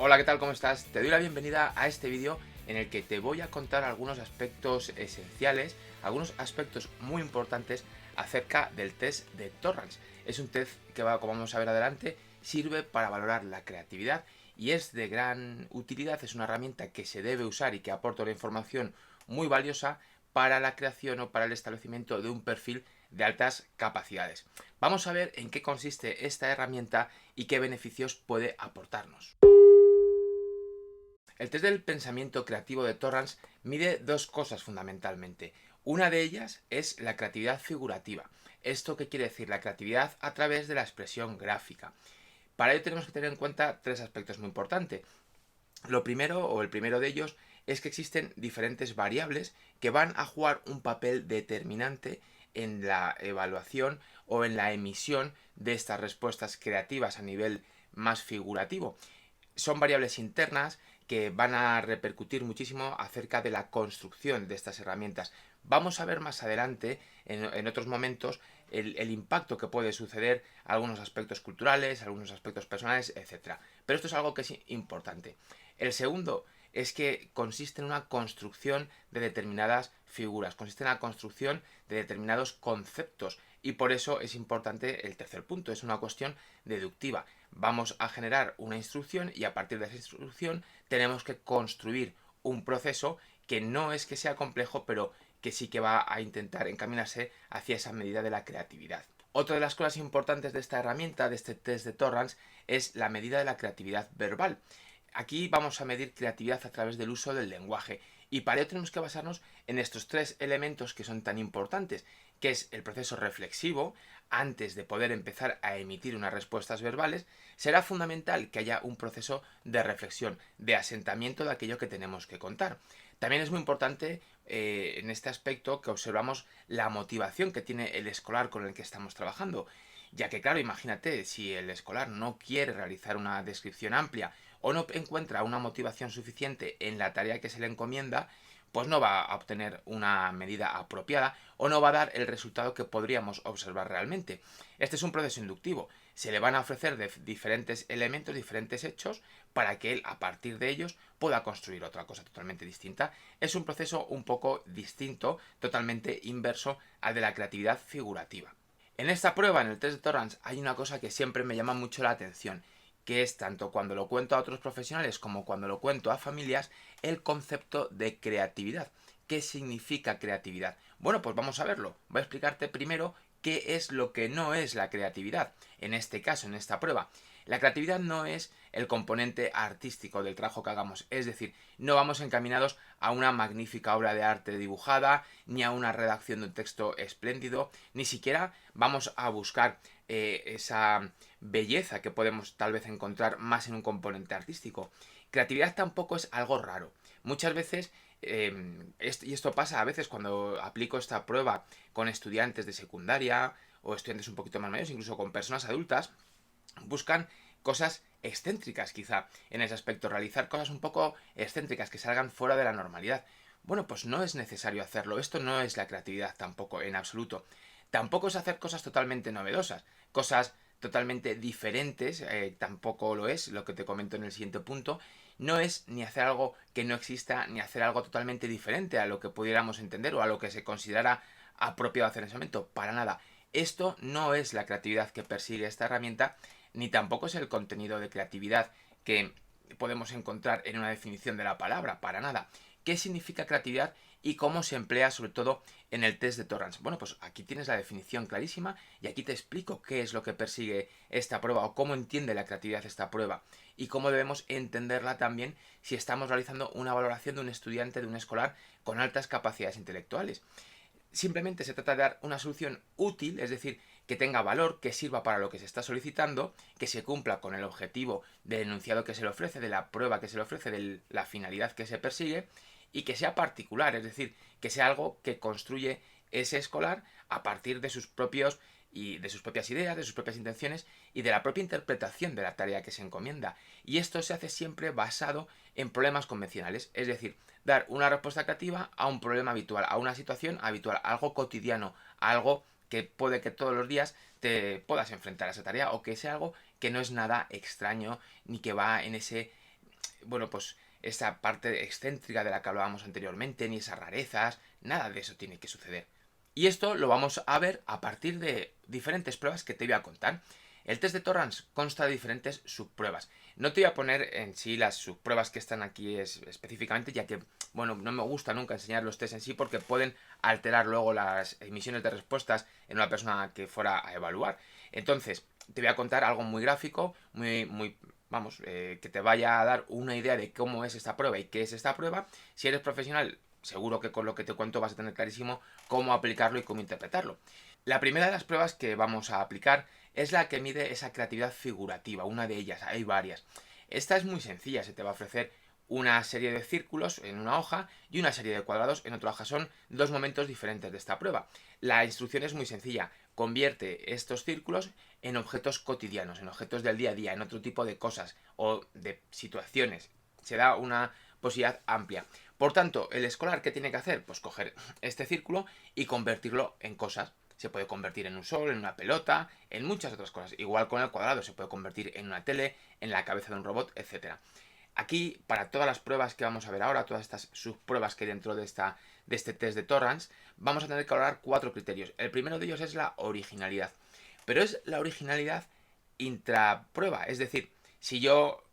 Hola, ¿qué tal? ¿Cómo estás? Te doy la bienvenida a este vídeo en el que te voy a contar algunos aspectos esenciales, algunos aspectos muy importantes acerca del test de Torrance. Es un test que, como vamos a ver adelante, sirve para valorar la creatividad y es de gran utilidad. Es una herramienta que se debe usar y que aporta una información muy valiosa para la creación o para el establecimiento de un perfil de altas capacidades. Vamos a ver en qué consiste esta herramienta y qué beneficios puede aportarnos. El test del pensamiento creativo de Torrance mide dos cosas fundamentalmente. Una de ellas es la creatividad figurativa. ¿Esto qué quiere decir? La creatividad a través de la expresión gráfica. Para ello tenemos que tener en cuenta tres aspectos muy importantes. Lo primero, o el primero de ellos, es que existen diferentes variables que van a jugar un papel determinante en la evaluación o en la emisión de estas respuestas creativas a nivel más figurativo. Son variables internas que van a repercutir muchísimo acerca de la construcción de estas herramientas. Vamos a ver más adelante, en otros momentos, el impacto que puede suceder a algunos aspectos culturales, algunos aspectos personales, etc. Pero esto es algo que es importante. El segundo es que consiste en una construcción de determinadas figuras, consiste en la construcción de determinados conceptos y por eso es importante el tercer punto, es una cuestión deductiva. Vamos a generar una instrucción y a partir de esa instrucción tenemos que construir un proceso que no es que sea complejo, pero que sí que va a intentar encaminarse hacia esa medida de la creatividad. Otra de las cosas importantes de esta herramienta, de este test de Torrance, es la medida de la creatividad verbal. Aquí vamos a medir creatividad a través del uso del lenguaje y para ello tenemos que basarnos en estos tres elementos que son tan importantes, que es el proceso reflexivo. Antes de poder empezar a emitir unas respuestas verbales, será fundamental que haya un proceso de reflexión, de asentamiento de aquello que tenemos que contar. También es muy importante en este aspecto que observamos la motivación que tiene el escolar con el que estamos trabajando. Ya que, claro, imagínate, si el escolar no quiere realizar una descripción amplia o no encuentra una motivación suficiente en la tarea que se le encomienda, pues no va a obtener una medida apropiada o no va a dar el resultado que podríamos observar realmente. Este es un proceso inductivo. Se le van a ofrecer diferentes elementos, diferentes hechos, para que él, a partir de ellos, pueda construir otra cosa totalmente distinta. Es un proceso un poco distinto, totalmente inverso al de la creatividad figurativa. En esta prueba, en el test de Torrance, hay una cosa que siempre me llama mucho la atención, que es tanto cuando lo cuento a otros profesionales como cuando lo cuento a familias, el concepto de creatividad. ¿Qué significa creatividad? Bueno, pues vamos a verlo. Voy a explicarte primero qué es lo que no es la creatividad. En este caso, en esta prueba, la creatividad no es el componente artístico del trabajo que hagamos, es decir, no vamos encaminados a una magnífica obra de arte dibujada, ni a una redacción de un texto espléndido, ni siquiera vamos a buscar esa belleza que podemos tal vez encontrar más en un componente artístico. Creatividad tampoco es algo raro. Muchas veces, y esto pasa a veces cuando aplico esta prueba con estudiantes de secundaria o estudiantes un poquito más mayores, incluso con personas adultas, buscan cosas excéntricas quizá en ese aspecto, realizar cosas un poco excéntricas que salgan fuera de la normalidad. Bueno, pues no es necesario hacerlo, esto no es la creatividad tampoco, en absoluto. Tampoco es hacer cosas totalmente novedosas, cosas totalmente diferentes, tampoco lo es, lo que te comento en el siguiente punto. No es ni hacer algo que no exista, ni hacer algo totalmente diferente a lo que pudiéramos entender o a lo que se considerara apropiado hacer en ese momento, para nada. Esto no es la creatividad que persigue esta herramienta, ni tampoco es el contenido de creatividad que podemos encontrar en una definición de la palabra, para nada. ¿Qué significa creatividad y cómo se emplea sobre todo en el test de Torrance? Bueno, pues aquí tienes la definición clarísima y aquí te explico qué es lo que persigue esta prueba o cómo entiende la creatividad esta prueba y cómo debemos entenderla también si estamos realizando una valoración de un estudiante, de un escolar con altas capacidades intelectuales. Simplemente se trata de dar una solución útil, es decir, que tenga valor, que sirva para lo que se está solicitando, que se cumpla con el objetivo del enunciado que se le ofrece, de la prueba que se le ofrece, de la finalidad que se persigue, y que sea particular, es decir, que sea algo que construye ese escolar a partir de sus propios y de sus propias ideas, de sus propias intenciones y de la propia interpretación de la tarea que se encomienda. Y esto se hace siempre basado en problemas convencionales, es decir, dar una respuesta creativa a un problema habitual, a una situación habitual, a algo cotidiano, a algo que puede que todos los días te puedas enfrentar a esa tarea o que sea algo que no es nada extraño ni que va en ese bueno, pues esa parte excéntrica de la que hablábamos anteriormente, ni esas rarezas, nada de eso tiene que suceder. Y esto lo vamos a ver a partir de diferentes pruebas que te voy a contar. El test de Torrance consta de diferentes subpruebas. No te voy a poner en sí las subpruebas que están aquí específicamente, ya que, bueno, no me gusta nunca enseñar los test en sí porque pueden alterar luego las emisiones de respuestas en una persona que fuera a evaluar. Entonces, te voy a contar algo muy gráfico, vamos, que te vaya a dar una idea de cómo es esta prueba y qué es esta prueba. Si eres profesional, seguro que con lo que te cuento vas a tener clarísimo cómo aplicarlo y cómo interpretarlo. La primera de las pruebas que vamos a aplicar es la que mide esa creatividad figurativa, una de ellas, hay varias. Esta es muy sencilla, se te va a ofrecer una serie de círculos en una hoja y una serie de cuadrados en otra hoja. Son dos momentos diferentes de esta prueba. La instrucción es muy sencilla, convierte estos círculos en objetos cotidianos, en objetos del día a día, en otro tipo de cosas o de situaciones. Se da una posibilidad amplia. Por tanto, el escolar, ¿qué tiene que hacer? Pues coger este círculo y convertirlo en cosas. Se puede convertir en un sol, en una pelota, en muchas otras cosas. Igual con el cuadrado, se puede convertir en una tele, en la cabeza de un robot, etc. Aquí, para todas las pruebas que vamos a ver ahora, todas estas subpruebas que hay dentro de este test de Torrance, vamos a tener que valorar 4 criterios. El primero de ellos es la originalidad. Pero es la originalidad intraprueba. Es decir, si yo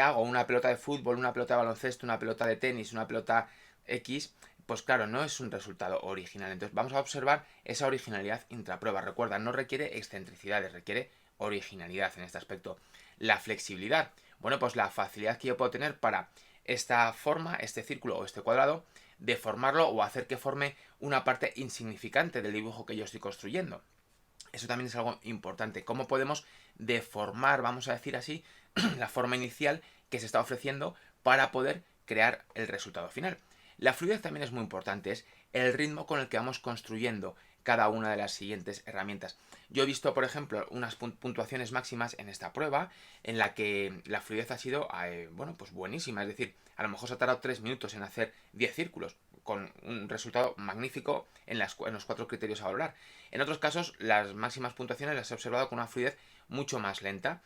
hago una pelota de fútbol, una pelota de baloncesto, una pelota de tenis, una pelota X, pues claro, no es un resultado original. Entonces vamos a observar esa originalidad intraprueba. Recuerda, no requiere excentricidades, requiere originalidad en este aspecto. La flexibilidad. Bueno, pues la facilidad que yo puedo tener para esta forma, este círculo o este cuadrado, de formarlo o hacer que forme una parte insignificante del dibujo que yo estoy construyendo. Eso también es algo importante. ¿Cómo podemos deformar, vamos a decir así, la forma inicial que se está ofreciendo para poder crear el resultado final? La fluidez también es muy importante, es el ritmo con el que vamos construyendo cada una de las siguientes herramientas. Yo he visto, por ejemplo, unas puntuaciones máximas en esta prueba en la que la fluidez ha sido, bueno, pues buenísima. Es decir, a lo mejor se ha tardado 3 minutos en hacer 10 círculos, con un resultado magnífico en los 4 criterios a valorar. En otros casos, las máximas puntuaciones las he observado con una fluidez mucho más lenta,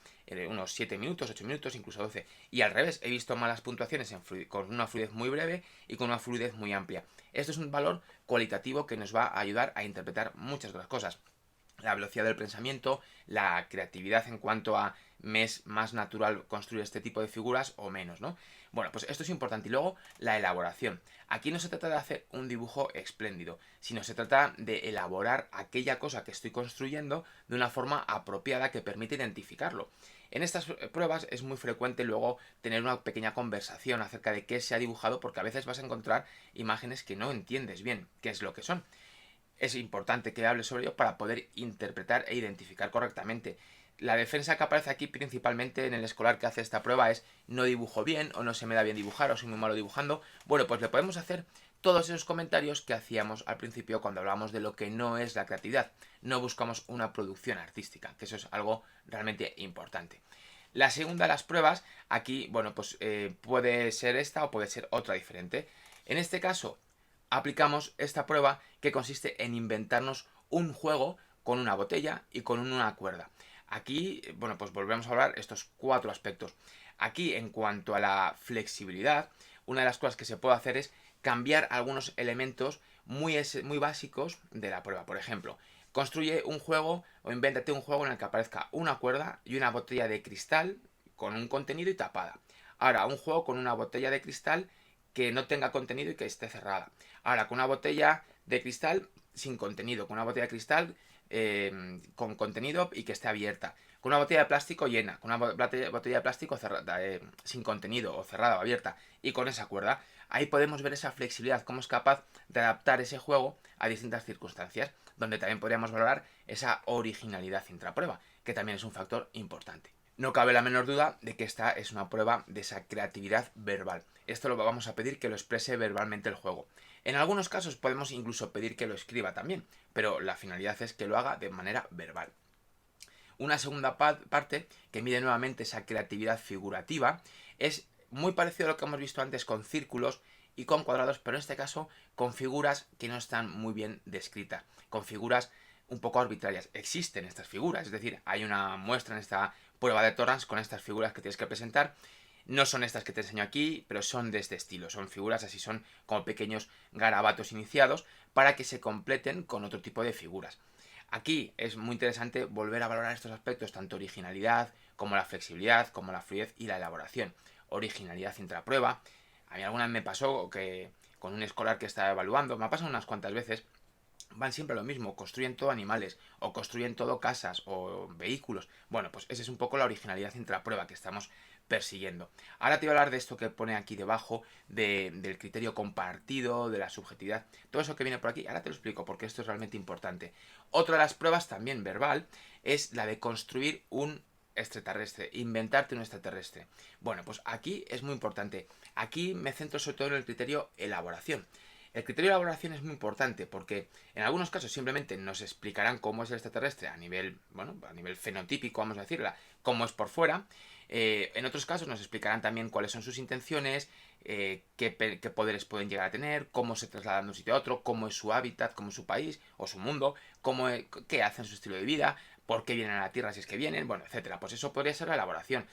unos 7 minutos, 8 minutos, incluso 12. Y al revés, he visto malas puntuaciones con una fluidez muy breve y con una fluidez muy amplia. Esto es un valor cualitativo que nos va a ayudar a interpretar muchas otras cosas. La velocidad del pensamiento, la creatividad en cuanto a me es más natural construir este tipo de figuras o menos, ¿no? Bueno, pues esto es importante. Y luego la elaboración. Aquí no se trata de hacer un dibujo espléndido, sino se trata de elaborar aquella cosa que estoy construyendo de una forma apropiada que permite identificarlo. En estas pruebas es muy frecuente luego tener una pequeña conversación acerca de qué se ha dibujado, porque a veces vas a encontrar imágenes que no entiendes bien qué es lo que son. Es importante que hables sobre ello para poder interpretar e identificar correctamente. La defensa que aparece aquí principalmente en el escolar que hace esta prueba es no dibujo bien o no se me da bien dibujar o soy muy malo dibujando. Bueno, pues le podemos hacer todos esos comentarios que hacíamos al principio cuando hablábamos de lo que no es la creatividad. No buscamos una producción artística, que eso es algo realmente importante. La segunda de las pruebas, aquí, bueno, pues puede ser esta o puede ser otra diferente. En este caso, aplicamos esta prueba que consiste en inventarnos un juego con una botella y con una cuerda. Aquí, bueno, pues volvemos a hablar estos 4 aspectos. Aquí, en cuanto a la flexibilidad, una de las cosas que se puede hacer es cambiar algunos elementos muy básicos de la prueba. Por ejemplo, construye un juego o invéntate un juego en el que aparezca una cuerda y una botella de cristal con un contenido y tapada. Ahora, un juego con una botella de cristal que no tenga contenido y que esté cerrada. Ahora, con una botella de cristal sin contenido, con una botella de cristal con contenido y que esté abierta, con una botella de plástico llena, con una botella de plástico sin contenido o cerrada o abierta y con esa cuerda. Ahí podemos ver esa flexibilidad, cómo es capaz de adaptar ese juego a distintas circunstancias, donde también podríamos valorar esa originalidad intraprueba, que también es un factor importante. No cabe la menor duda de que esta es una prueba de esa creatividad verbal. Esto lo vamos a pedir que lo exprese verbalmente el juego. En algunos casos podemos incluso pedir que lo escriba también, pero la finalidad es que lo haga de manera verbal. Una segunda parte, que mide nuevamente esa creatividad figurativa, es muy parecido a lo que hemos visto antes con círculos y con cuadrados, pero en este caso con figuras que no están muy bien descritas, con figuras un poco arbitrarias. Existen estas figuras, es decir, hay una muestra en esta prueba de Torrance con estas figuras que tienes que presentar. No son estas que te enseño aquí, pero son de este estilo. Son figuras así, son como pequeños garabatos iniciados para que se completen con otro tipo de figuras. Aquí es muy interesante volver a valorar estos aspectos, tanto originalidad como la flexibilidad, como la fluidez y la elaboración. Originalidad intraprueba. A mí alguna vez me pasó que con un escolar que estaba evaluando, me ha pasado unas cuantas veces, van siempre a lo mismo, construyen todo animales, o construyen todo casas, o vehículos. Bueno, pues esa es un poco la originalidad intraprueba que estamos persiguiendo. Ahora te voy a hablar de esto que pone aquí debajo, del criterio compartido, de la subjetividad, todo eso que viene por aquí. Ahora te lo explico porque esto es realmente importante. Otra de las pruebas, también verbal, es la de construir un extraterrestre, inventarte un extraterrestre. Bueno, pues aquí es muy importante. Aquí me centro sobre todo en el criterio elaboración. El criterio de elaboración es muy importante porque en algunos casos simplemente nos explicarán cómo es el extraterrestre a nivel, bueno, a nivel fenotípico, vamos a decirla, cómo es por fuera. En otros casos nos explicarán también cuáles son sus intenciones, qué poderes pueden llegar a tener, cómo se trasladan de un sitio a otro, cómo es su hábitat, cómo es su país o su mundo, qué hacen su estilo de vida, por qué vienen a la Tierra si es que vienen, bueno, etcétera. Pues eso podría ser la elaboración.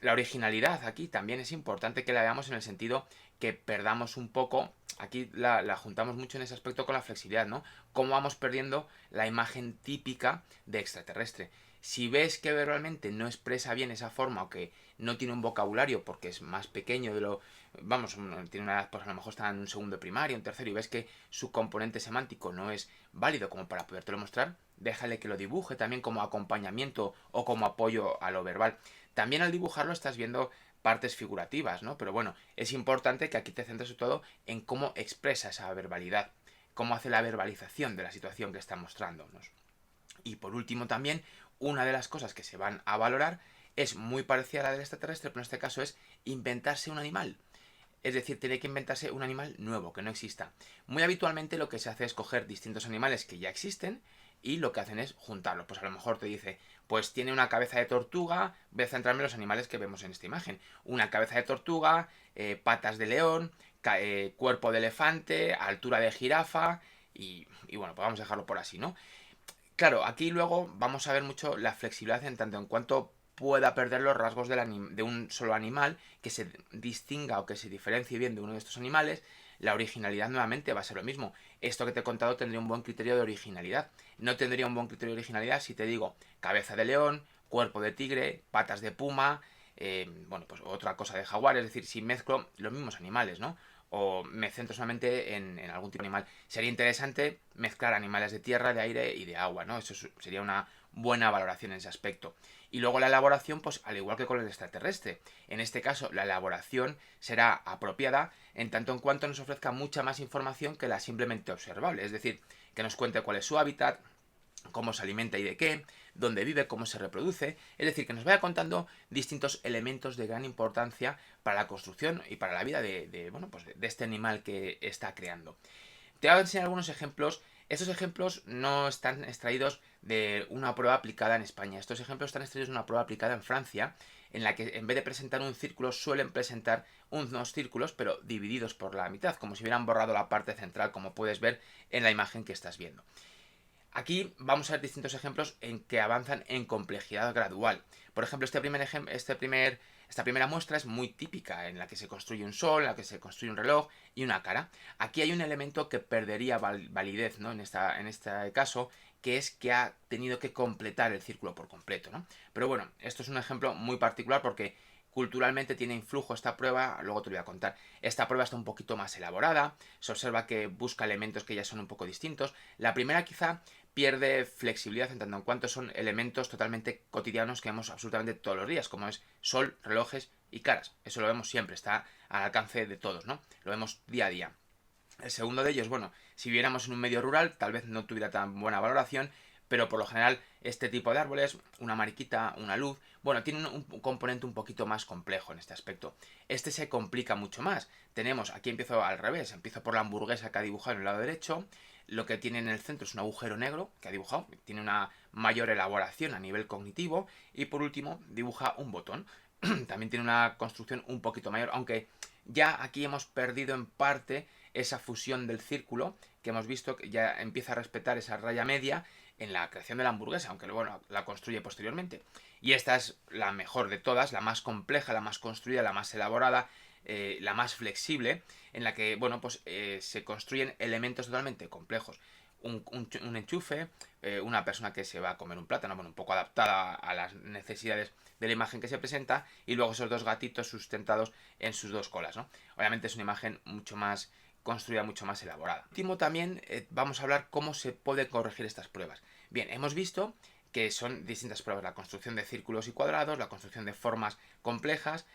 La originalidad aquí también es importante que la veamos en el sentido que perdamos un poco, aquí la juntamos mucho en ese aspecto con la flexibilidad, ¿no? Cómo vamos perdiendo la imagen típica de extraterrestre. Si ves que verbalmente no expresa bien esa forma o que no tiene un vocabulario porque es más pequeño de lo... Vamos, tiene una edad, pues a lo mejor está en un segundo de primaria, un tercero, y ves que su componente semántico no es válido como para podértelo mostrar, déjale que lo dibuje también como acompañamiento o como apoyo a lo verbal. También al dibujarlo estás viendo partes figurativas, ¿no? Pero bueno, es importante que aquí te centres sobre todo en cómo expresa esa verbalidad, cómo hace la verbalización de la situación que está mostrándonos. Y por último también, una de las cosas que se van a valorar es muy parecida a la del extraterrestre, pero en este caso es inventarse un animal. Es decir, tiene que inventarse un animal nuevo, que no exista. Muy habitualmente lo que se hace es coger distintos animales que ya existen y lo que hacen es juntarlos. Pues a lo mejor te dice, pues tiene una cabeza de tortuga, voy a centrarme en los animales que vemos en esta imagen. Una cabeza de tortuga, patas de león, cuerpo de elefante, altura de jirafa y bueno, pues vamos a dejarlo por así, ¿no? Claro, aquí luego vamos a ver mucho la flexibilidad en tanto en cuanto pueda perder los rasgos de un solo animal, que se distinga o que se diferencie bien de uno de estos animales. La originalidad nuevamente va a ser lo mismo. Esto que te he contado tendría un buen criterio de originalidad. No tendría un buen criterio de originalidad si te digo cabeza de león, cuerpo de tigre, patas de puma, bueno, pues otra cosa de jaguar. Es decir, si mezclo los mismos animales, ¿no? O me centro solamente en algún tipo de animal. Sería interesante mezclar animales de tierra, de aire y de agua, ¿no? Eso sería una buena valoración en ese aspecto. Y luego la elaboración, pues al igual que con el extraterrestre. En este caso, la elaboración será apropiada en tanto en cuanto nos ofrezca mucha más información que la simplemente observable. Es decir, que nos cuente cuál es su hábitat, cómo se alimenta y de qué, dónde vive, cómo se reproduce, es decir, que nos vaya contando distintos elementos de gran importancia para la construcción y para la vida bueno, pues de este animal que está creando. Te voy a enseñar algunos ejemplos. Estos ejemplos no están extraídos de una prueba aplicada en España. Estos ejemplos están extraídos de una prueba aplicada en Francia, en la que en vez de presentar un círculo suelen presentar unos círculos, pero divididos por la mitad, como si hubieran borrado la parte central, como puedes ver en la imagen que estás viendo. Aquí vamos a ver distintos ejemplos en que avanzan en complejidad gradual. Por ejemplo, esta primera muestra es muy típica, en la que se construye un sol, en la que se construye un reloj y una cara. Aquí hay un elemento que perdería validez, ¿no? En este caso, que es que ha tenido que completar el círculo por completo, ¿no? Pero bueno, esto es un ejemplo muy particular porque culturalmente tiene influjo esta prueba, luego te lo voy a contar. Esta prueba está un poquito más elaborada, se observa que busca elementos que ya son un poco distintos. La primera quizá pierde flexibilidad en tanto en cuanto son elementos totalmente cotidianos que vemos absolutamente todos los días, como es sol, relojes y caras. Eso lo vemos siempre, está al alcance de todos, ¿no? Lo vemos día a día. El segundo de ellos, bueno, si viviéramos en un medio rural, tal vez no tuviera tan buena valoración, pero por lo general este tipo de árboles, una mariquita, una luz, bueno, tiene un componente un poquito más complejo en este aspecto. Este se complica mucho más. Tenemos, aquí empiezo al revés, empiezo por la hamburguesa que ha dibujado en el lado derecho, lo que tiene en el centro es un agujero negro que ha dibujado, tiene una mayor elaboración a nivel cognitivo y por último dibuja un botón. También tiene una construcción un poquito mayor, aunque ya aquí hemos perdido en parte esa fusión del círculo que hemos visto que ya empieza a respetar esa raya media en la creación de la hamburguesa, aunque bueno, la construye posteriormente. Y esta es la mejor de todas, la más compleja, la más construida, la más elaborada, la más flexible, en la que, bueno, pues se construyen elementos totalmente complejos. Un enchufe, una persona que se va a comer un plátano, bueno, un poco adaptada a las necesidades de la imagen que se presenta, y luego esos dos gatitos sustentados en sus dos colas, ¿no? Obviamente es una imagen mucho más construida, mucho más elaborada. Último también vamos a hablar cómo se puede corregir estas pruebas. Bien, hemos visto que son distintas pruebas, la construcción de círculos y cuadrados, la construcción de formas complejas,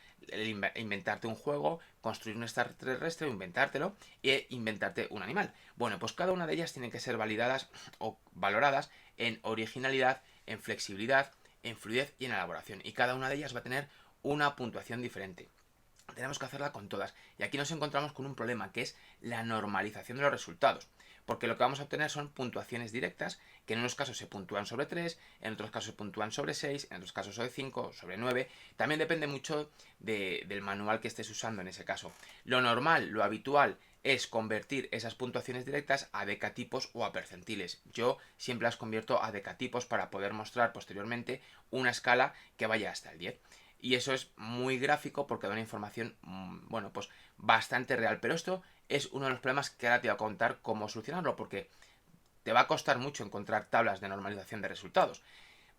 inventarte un juego, construir un extraterrestre, inventártelo e inventarte un animal. Bueno, pues cada una de ellas tiene que ser validadas o valoradas en originalidad, en flexibilidad, en fluidez y en elaboración. Y cada una de ellas va a tener una puntuación diferente. Tenemos que hacerla con todas. Y aquí nos encontramos con un problema, que es la normalización de los resultados. Porque lo que vamos a obtener son puntuaciones directas, que en unos casos se puntúan sobre 3, en otros casos se puntúan sobre 6, en otros casos sobre 5, sobre 9. También depende mucho del manual que estés usando en ese caso. Lo normal, lo habitual, es convertir esas puntuaciones directas a decatipos o a percentiles. Yo siempre las convierto a decatipos para poder mostrar posteriormente una escala que vaya hasta el 10. Y eso es muy gráfico porque da una información, bueno, pues bastante real. Pero esto es uno de los problemas que ahora te voy a contar cómo solucionarlo, porque te va a costar mucho encontrar tablas de normalización de resultados.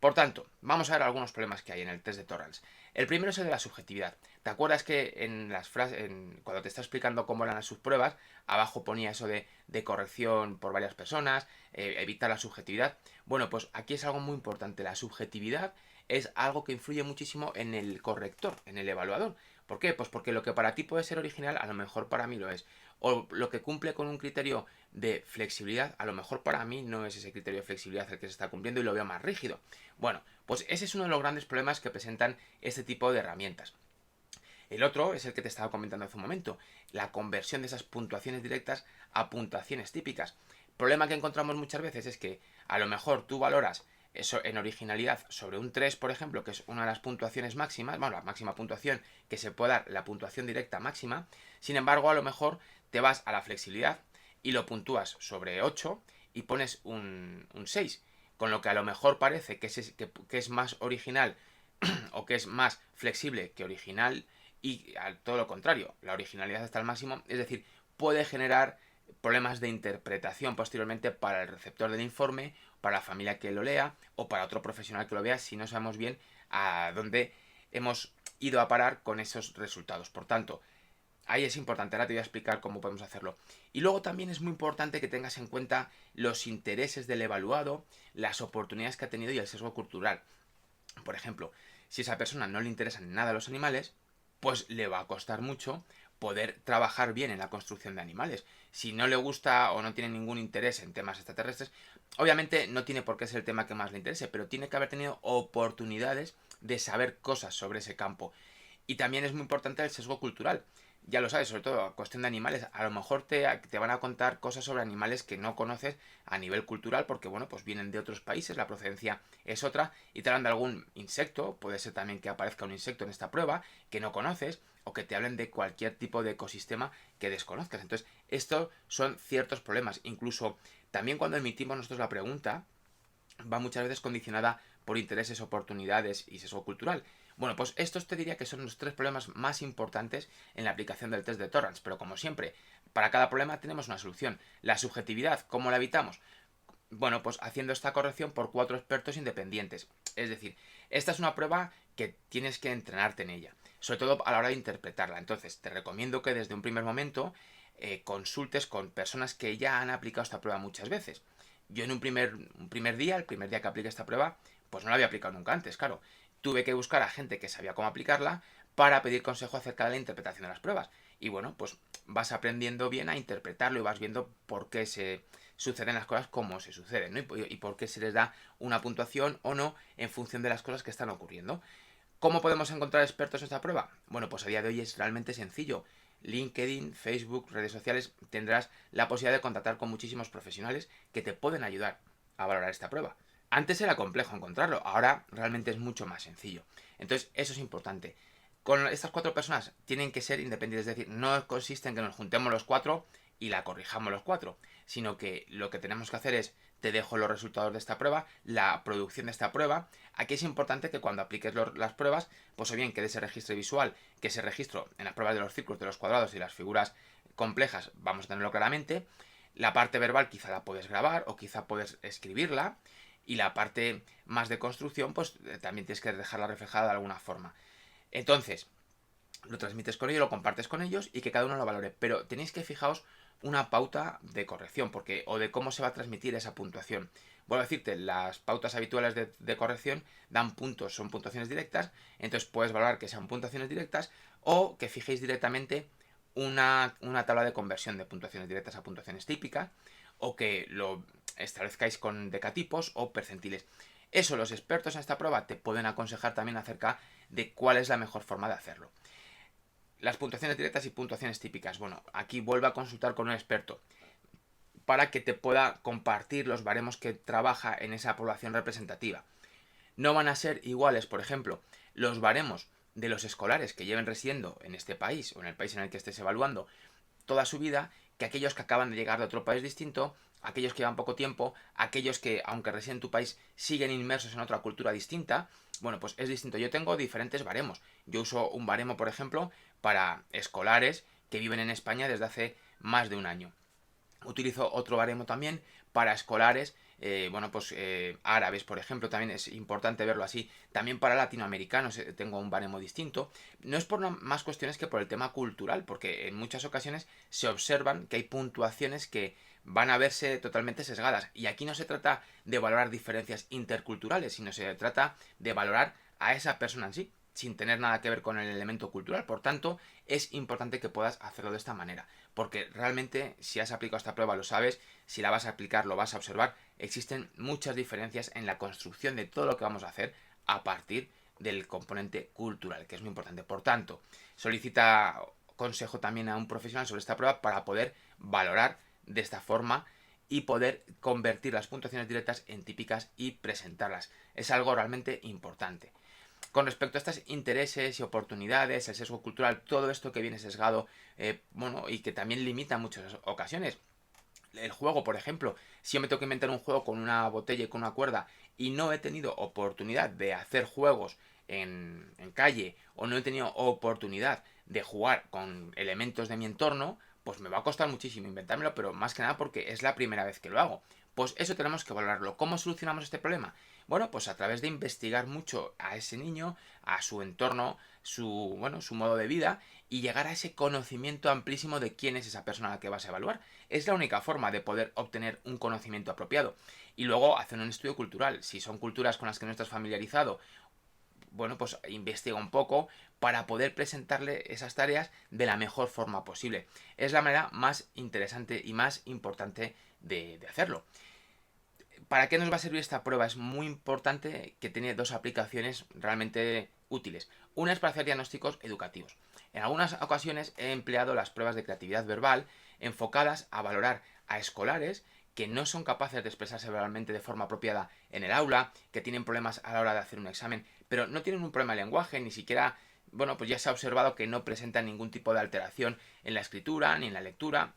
Por tanto, vamos a ver algunos problemas que hay en el test de Torrance. El primero es el de la subjetividad. ¿Te acuerdas que en las frases, cuando te está explicando cómo eran sus pruebas, abajo ponía eso de corrección por varias personas, evitar la subjetividad? Bueno, pues aquí es algo muy importante. La subjetividad es algo que influye muchísimo en el corrector, en el evaluador. ¿Por qué? Pues porque lo que para ti puede ser original, a lo mejor para mí lo es. O lo que cumple con un criterio de flexibilidad, a lo mejor para mí no es ese criterio de flexibilidad el que se está cumpliendo y lo veo más rígido. Bueno, pues ese es uno de los grandes problemas que presentan este tipo de herramientas. El otro es el que te estaba comentando hace un momento, la conversión de esas puntuaciones directas a puntuaciones típicas. El problema que encontramos muchas veces es que a lo mejor tú valoras eso en originalidad sobre un 3, por ejemplo, que es una de las puntuaciones máximas, bueno, la máxima puntuación que se puede dar, la puntuación directa máxima. Sin embargo, a lo mejor te vas a la flexibilidad y lo puntúas sobre 8 y pones un 6, con lo que a lo mejor parece que es más original o que es más flexible que original, y todo lo contrario, la originalidad está al máximo, es decir, puede generar problemas de interpretación posteriormente para el receptor del informe, para la familia que lo lea o para otro profesional que lo vea, si no sabemos bien a dónde hemos ido a parar con esos resultados. Por tanto, ahí es importante, ahora te voy a explicar cómo podemos hacerlo. Y luego también es muy importante que tengas en cuenta los intereses del evaluado, las oportunidades que ha tenido y el sesgo cultural. Por ejemplo, si a esa persona no le interesan nada los animales, pues le va a costar mucho poder trabajar bien en la construcción de animales. Si no le gusta o no tiene ningún interés en temas extraterrestres, obviamente no tiene por qué ser el tema que más le interese, pero tiene que haber tenido oportunidades de saber cosas sobre ese campo. Y también es muy importante el sesgo cultural. Ya lo sabes, sobre todo cuestión de animales. A lo mejor te van a contar cosas sobre animales que no conoces a nivel cultural porque, bueno, pues vienen de otros países, la procedencia es otra, y te hablan de algún insecto, puede ser también que aparezca un insecto en esta prueba que no conoces, o que te hablen de cualquier tipo de ecosistema que desconozcas. Entonces, estos son ciertos problemas. Incluso también cuando emitimos nosotros la pregunta, va muchas veces condicionada por intereses, oportunidades y sesgo cultural. Bueno, pues estos te diría que son los tres problemas más importantes en la aplicación del test de Torrance, pero como siempre, para cada problema tenemos una solución. La subjetividad, ¿cómo la evitamos? Bueno, pues haciendo esta corrección por 4 expertos independientes. Es decir, esta es una prueba que tienes que entrenarte en ella, sobre todo a la hora de interpretarla. Entonces, te recomiendo que desde un primer momento consultes con personas que ya han aplicado esta prueba muchas veces. Yo en un primer día, el primer día que apliqué esta prueba, pues no la había aplicado nunca antes, claro. Tuve que buscar a gente que sabía cómo aplicarla para pedir consejo acerca de la interpretación de las pruebas. Y bueno, pues vas aprendiendo bien a interpretarlo y vas viendo por qué suceden las cosas como se suceden, ¿no? Y por qué se les da una puntuación o no en función de las cosas que están ocurriendo. ¿Cómo podemos encontrar expertos en esta prueba? Bueno, pues a día de hoy es realmente sencillo. LinkedIn, Facebook, redes sociales, tendrás la posibilidad de contactar con muchísimos profesionales que te pueden ayudar a valorar esta prueba. Antes era complejo encontrarlo, ahora realmente es mucho más sencillo. Entonces, eso es importante. Con estas 4 personas tienen que ser independientes, es decir, no consiste en que nos juntemos los 4 y la corrijamos los cuatro, sino que lo que tenemos que hacer es, te dejo los resultados de esta prueba, la producción de esta prueba. Aquí es importante que cuando apliques las pruebas, pues o bien quede ese registro visual, que ese registro en las pruebas de los círculos, de los cuadrados y las figuras complejas, vamos a tenerlo claramente. La parte verbal quizá la puedes grabar o quizá puedes escribirla, y la parte más de construcción, pues también tienes que dejarla reflejada de alguna forma. Entonces, lo transmites con ellos, lo compartes con ellos y que cada uno lo valore. Pero tenéis que fijaos una pauta de corrección, porque o de cómo se va a transmitir esa puntuación. Vuelvo a decirte, las pautas habituales de corrección dan puntos, son puntuaciones directas, entonces puedes valorar que sean puntuaciones directas o que fijéis directamente una tabla de conversión de puntuaciones directas a puntuaciones típicas, o que lo establezcáis con decatipos o percentiles. Eso los expertos en esta prueba te pueden aconsejar también acerca de cuál es la mejor forma de hacerlo. Las puntuaciones directas y puntuaciones típicas. Bueno, aquí vuelve a consultar con un experto para que te pueda compartir los baremos que trabaja en esa población representativa. No van a ser iguales, por ejemplo, los baremos de los escolares que lleven residiendo en este país o en el país en el que estés evaluando toda su vida, que aquellos que acaban de llegar de otro país distinto, aquellos que llevan poco tiempo, aquellos que, aunque residen en tu país, siguen inmersos en otra cultura distinta. Bueno, pues es distinto. Yo tengo diferentes baremos. Yo uso un baremo, por ejemplo, para escolares que viven en España desde hace más de un año. Utilizo otro baremo también para escolares, árabes, por ejemplo, también es importante verlo así. También para latinoamericanos tengo un baremo distinto. No es por más cuestiones que por el tema cultural, porque en muchas ocasiones se observan que hay puntuaciones que van a verse totalmente sesgadas. Y aquí no se trata de valorar diferencias interculturales, sino se trata de valorar a esa persona en sí, sin tener nada que ver con el elemento cultural. Por tanto, es importante que puedas hacerlo de esta manera, porque realmente si has aplicado esta prueba lo sabes, si la vas a aplicar lo vas a observar, existen muchas diferencias en la construcción de todo lo que vamos a hacer a partir del componente cultural, que es muy importante. Por tanto, solicita consejo también a un profesional sobre esta prueba para poder valorar de esta forma y poder convertir las puntuaciones directas en típicas y presentarlas. Es algo realmente importante. Con respecto a estos intereses y oportunidades, el sesgo cultural, todo esto que viene sesgado, y que también limita en muchas ocasiones. El juego, por ejemplo, si yo me tengo que inventar un juego con una botella y con una cuerda y no he tenido oportunidad de hacer juegos en calle, o no he tenido oportunidad de jugar con elementos de mi entorno, pues me va a costar muchísimo inventármelo, pero más que nada porque es la primera vez que lo hago. Pues eso tenemos que valorarlo. ¿Cómo solucionamos este problema? Bueno, pues a través de investigar mucho a ese niño, a su entorno, su modo de vida, y llegar a ese conocimiento amplísimo de quién es esa persona a la que vas a evaluar. Es la única forma de poder obtener un conocimiento apropiado. Y luego hacer un estudio cultural. Si son culturas con las que no estás familiarizado, bueno, pues investiga un poco para poder presentarle esas tareas de la mejor forma posible. Es la manera más interesante y más importante de hacerlo. ¿Para qué nos va a servir esta prueba? Es muy importante, que tiene dos aplicaciones realmente útiles. Una es para hacer diagnósticos educativos. En algunas ocasiones he empleado las pruebas de creatividad verbal enfocadas a valorar a escolares que no son capaces de expresarse verbalmente de forma apropiada en el aula, que tienen problemas a la hora de hacer un examen, pero no tienen un problema de lenguaje, ni siquiera, bueno, pues ya se ha observado que no presentan ningún tipo de alteración en la escritura ni en la lectura,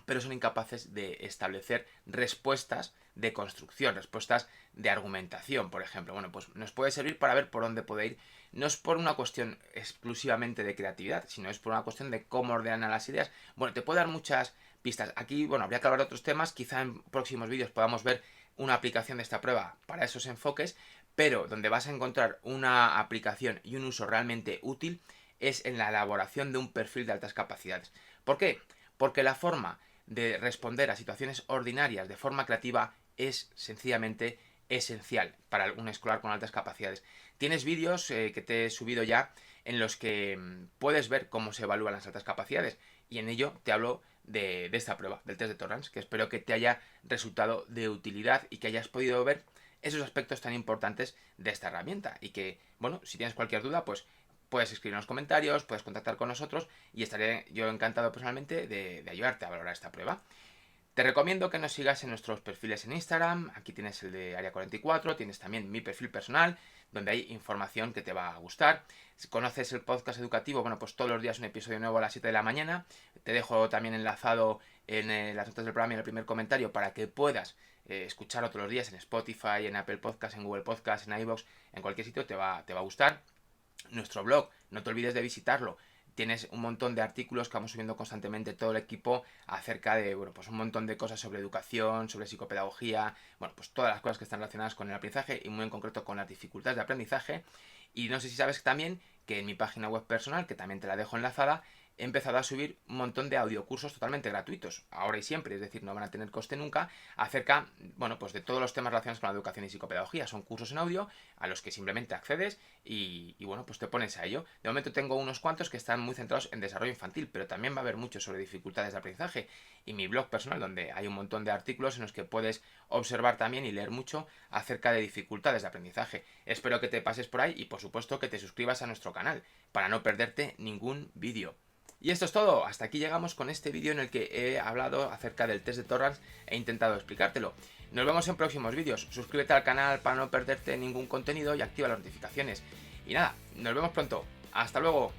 pero son incapaces de establecer respuestas de construcción, respuestas de argumentación, por ejemplo. Bueno, pues nos puede servir para ver por dónde puede ir. No es por una cuestión exclusivamente de creatividad, sino es por una cuestión de cómo ordenan las ideas. Bueno, te puedo dar muchas pistas. Aquí, bueno, habría que hablar de otros temas. Quizá en próximos vídeos podamos ver una aplicación de esta prueba para esos enfoques, pero donde vas a encontrar una aplicación y un uso realmente útil es en la elaboración de un perfil de altas capacidades. ¿Por qué? Porque la forma de responder a situaciones ordinarias de forma creativa es sencillamente esencial para un escolar con altas capacidades. Tienes vídeos que te he subido ya en los que puedes ver cómo se evalúan las altas capacidades, y en ello te hablo de esta prueba, del test de Torrance, que espero que te haya resultado de utilidad y que hayas podido ver esos aspectos tan importantes de esta herramienta, y que, bueno, si tienes cualquier duda, pues puedes escribir en los comentarios, puedes contactar con nosotros y estaré yo encantado personalmente de ayudarte a valorar esta prueba. Te recomiendo que nos sigas en nuestros perfiles en Instagram. Aquí tienes el de Área 44, tienes también mi perfil personal, donde hay información que te va a gustar. Si conoces el podcast educativo, bueno, pues todos los días un episodio nuevo a las 7 de la mañana. Te dejo también enlazado en las notas del programa y en el primer comentario para que puedas escucharlo todos los días en Spotify, en Apple Podcast, en Google Podcast, en iVoox, en cualquier sitio te va a gustar. Nuestro blog, no te olvides de visitarlo. Tienes un montón de artículos que vamos subiendo constantemente todo el equipo acerca de, bueno, pues un montón de cosas sobre educación, sobre psicopedagogía, bueno, pues todas las cosas que están relacionadas con el aprendizaje y muy en concreto con las dificultades de aprendizaje. Y no sé si sabes también que en mi página web personal, que también te la dejo enlazada, he empezado a subir un montón de audiocursos totalmente gratuitos, ahora y siempre, es decir, no van a tener coste nunca, acerca, bueno, pues de todos los temas relacionados con la educación y psicopedagogía. Son cursos en audio a los que simplemente accedes y bueno, pues te pones a ello. De momento tengo unos cuantos que están muy centrados en desarrollo infantil, pero también va a haber muchos sobre dificultades de aprendizaje y mi blog personal, donde hay un montón de artículos en los que puedes observar también y leer mucho acerca de dificultades de aprendizaje. Espero que te pases por ahí y por supuesto que te suscribas a nuestro canal para no perderte ningún vídeo. Y esto es todo, hasta aquí llegamos con este vídeo en el que he hablado acerca del test de Torrance e intentado explicártelo. Nos vemos en próximos vídeos, suscríbete al canal para no perderte ningún contenido y activa las notificaciones. Y nada, nos vemos pronto, hasta luego.